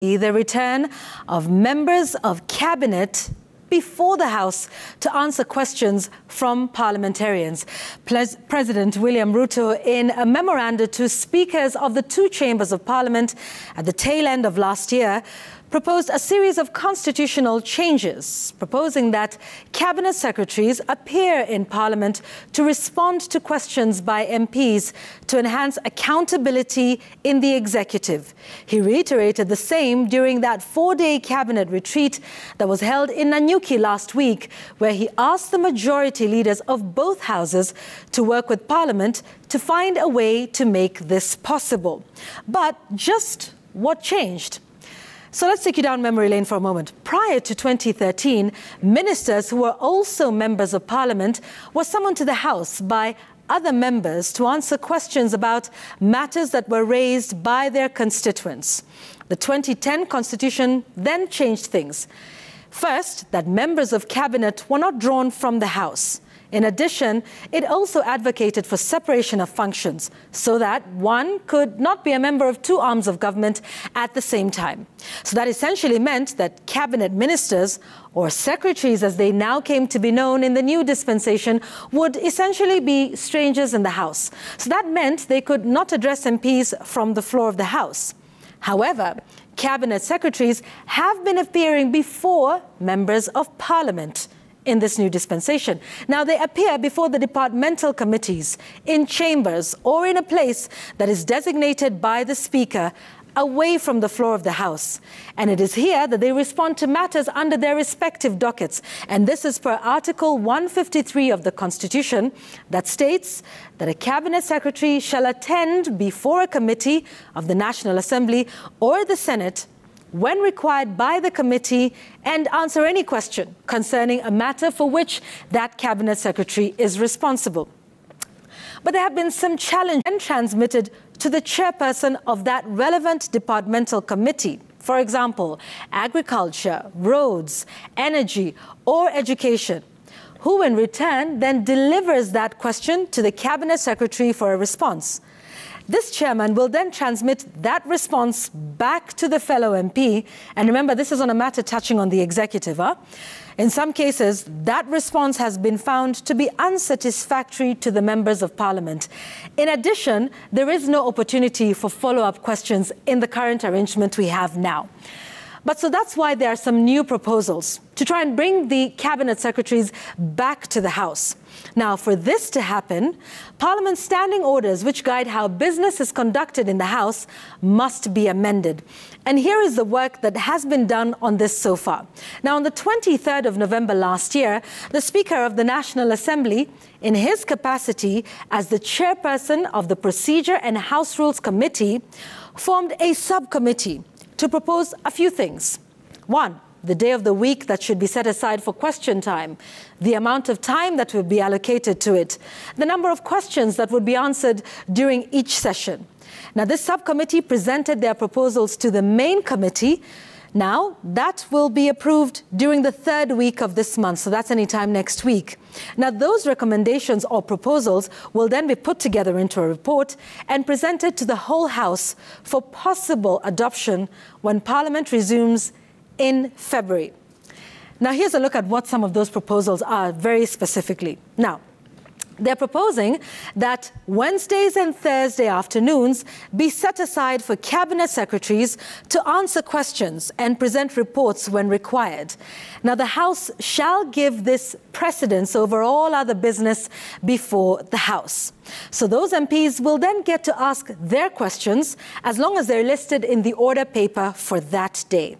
the return of members of cabinet before the House to answer questions from parliamentarians. President William Ruto, in a memoranda to speakers of the two chambers of parliament at the tail end of last year, proposed a series of constitutional changes, proposing that cabinet secretaries appear in Parliament to respond to questions by MPs to enhance accountability in the executive. He reiterated the same during that four-day cabinet retreat that was held in Nanyuki last week, where he asked the majority leaders of both houses to work with Parliament to find a way to make this possible. But just what changed? So let's take you down memory lane for a moment. Prior to 2013, ministers who were also members of Parliament were summoned to the House by other members to answer questions about matters that were raised by their constituents. The 2010 Constitution then changed things. First, that members of cabinet were not drawn from the House. In addition, it also advocated for separation of functions so that one could not be a member of two arms of government at the same time. So that essentially meant that cabinet ministers, or secretaries as they now came to be known in the new dispensation, would essentially be strangers in the House. So that meant they could not address MPs from the floor of the House. However, cabinet secretaries have been appearing before members of Parliament in this new dispensation. Now, they appear before the departmental committees, in chambers, or in a place that is designated by the Speaker away from the floor of the House. And it is here that they respond to matters under their respective dockets. And this is per Article 153 of the Constitution that states that a cabinet secretary shall attend before a committee of the National Assembly or the Senate when required by the committee, and answer any question concerning a matter for which that cabinet secretary is responsible. But there have been some challenges transmitted to the chairperson of that relevant departmental committee. For example, agriculture, roads, energy, or education, who in return then delivers that question to the cabinet secretary for a response. This chairman will then transmit that response back to the fellow MP. And remember, this is on a matter touching on the executive. In some cases, that response has been found to be unsatisfactory to the members of Parliament. In addition, there is no opportunity for follow-up questions in the current arrangement we have now. But so that's why there are some new proposals to try and bring the cabinet secretaries back to the House. Now, for this to happen, Parliament's standing orders which guide how business is conducted in the House must be amended. And here is the work that has been done on this so far. Now, on the 23rd of November last year, the Speaker of the National Assembly, in his capacity as the chairperson of the Procedure and House Rules Committee, formed a subcommittee to propose a few things. One, the day of the week that should be set aside for question time, the amount of time that would be allocated to it, the number of questions that would be answered during each session. Now, this subcommittee presented their proposals to the main committee. Now, that will be approved during the third week of this month, so that's any time next week. Now, those recommendations or proposals will then be put together into a report and presented to the whole House for possible adoption when Parliament resumes in February. Now, here's a look at what some of those proposals are very specifically. Now, they're proposing that Wednesdays and Thursday afternoons be set aside for cabinet secretaries to answer questions and present reports when required. Now, the House shall give this precedence over all other business before the House. So those MPs will then get to ask their questions as long as they're listed in the order paper for that day.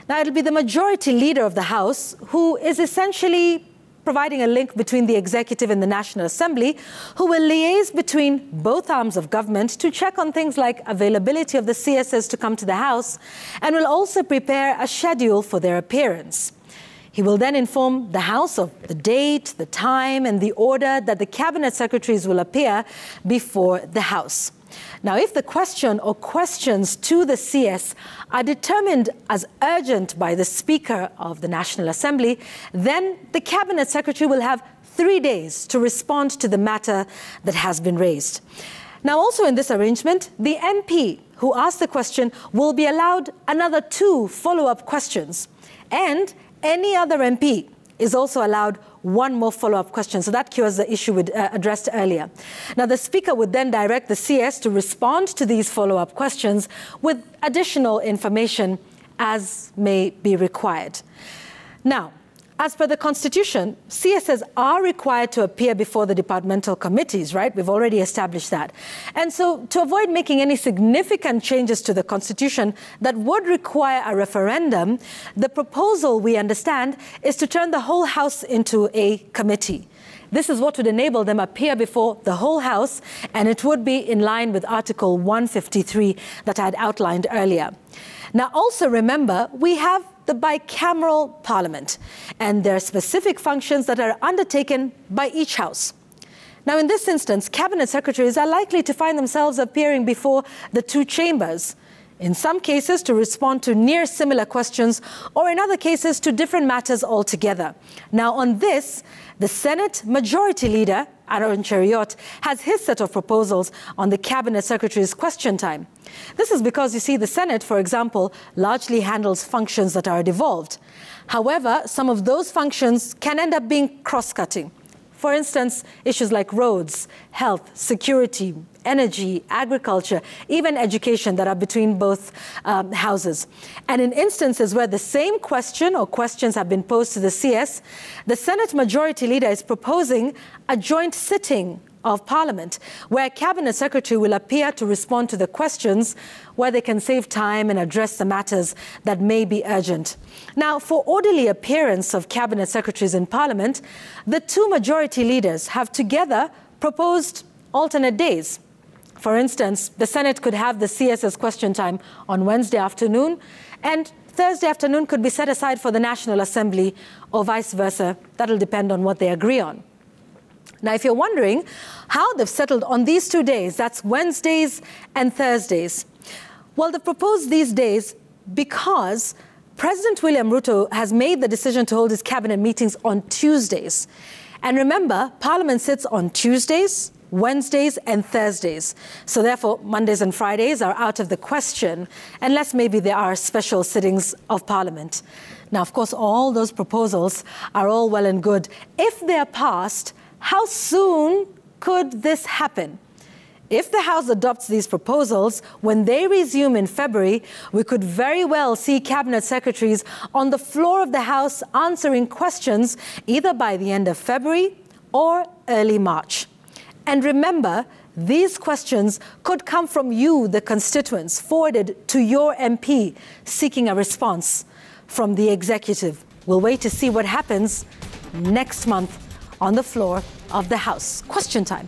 Now, it'll be the majority leader of the House who is essentially providing a link between the executive and the National Assembly, who will liaise between both arms of government to check on things like availability of the CSs to come to the House, and will also prepare a schedule for their appearance. He will then inform the House of the date, the time, and the order that the cabinet secretaries will appear before the House. Now, if the question or questions to the CS are determined as urgent by the Speaker of the National Assembly, then the Cabinet Secretary will have 3 days to respond to the matter that has been raised. Now, also in this arrangement, the MP who asked the question will be allowed another 2 follow-up questions, and any other MP is also allowed 1 more follow-up question. So that cures the issue we addressed earlier. Now, the Speaker would then direct the CS to respond to these follow-up questions with additional information as may be required. Now, as per the Constitution, CSs are required to appear before the departmental committees, right? We've already established that. And so to avoid making any significant changes to the Constitution that would require a referendum, the proposal, we understand, is to turn the whole House into a committee. This is what would enable them appear before the whole House, and it would be in line with Article 153 that I had outlined earlier. Now, also remember, we have the bicameral parliament, and there are specific functions that are undertaken by each house. Now, in this instance, cabinet secretaries are likely to find themselves appearing before the 2 chambers, in some cases to respond to near similar questions, or in other cases to different matters altogether. Now, on this, the Senate Majority Leader, Aaron Cheriot, has his set of proposals on the Cabinet Secretary's question time. This is because, you see, the Senate, for example, largely handles functions that are devolved. However, some of those functions can end up being cross-cutting. For instance, issues like roads, health, security, energy, agriculture, even education that are between both houses. And in instances where the same question or questions have been posed to the CS, the Senate Majority Leader is proposing a joint sitting of Parliament, where a Cabinet Secretary will appear to respond to the questions, where they can save time and address the matters that may be urgent. Now, for orderly appearance of Cabinet Secretaries in Parliament, the 2 majority leaders have together proposed alternate days. For instance, the Senate could have the CS's question time on Wednesday afternoon, and Thursday afternoon could be set aside for the National Assembly, or vice versa. That'll depend on what they agree on. Now, if you're wondering how they've settled on these 2 days, that's Wednesdays and Thursdays. Well, they've proposed these days because President William Ruto has made the decision to hold his cabinet meetings on Tuesdays. And remember, Parliament sits on Tuesdays, Wednesdays and Thursdays. So therefore, Mondays and Fridays are out of the question, unless maybe there are special sittings of Parliament. Now, of course, all those proposals are all well and good. If they're passed, how soon could this happen? If the House adopts these proposals, when they resume in February, we could very well see cabinet secretaries on the floor of the House answering questions either by the end of February or early March. And remember, these questions could come from you, the constituents, forwarded to your MP, seeking a response from the executive. We'll wait to see what happens next month on the floor of the House. Question time.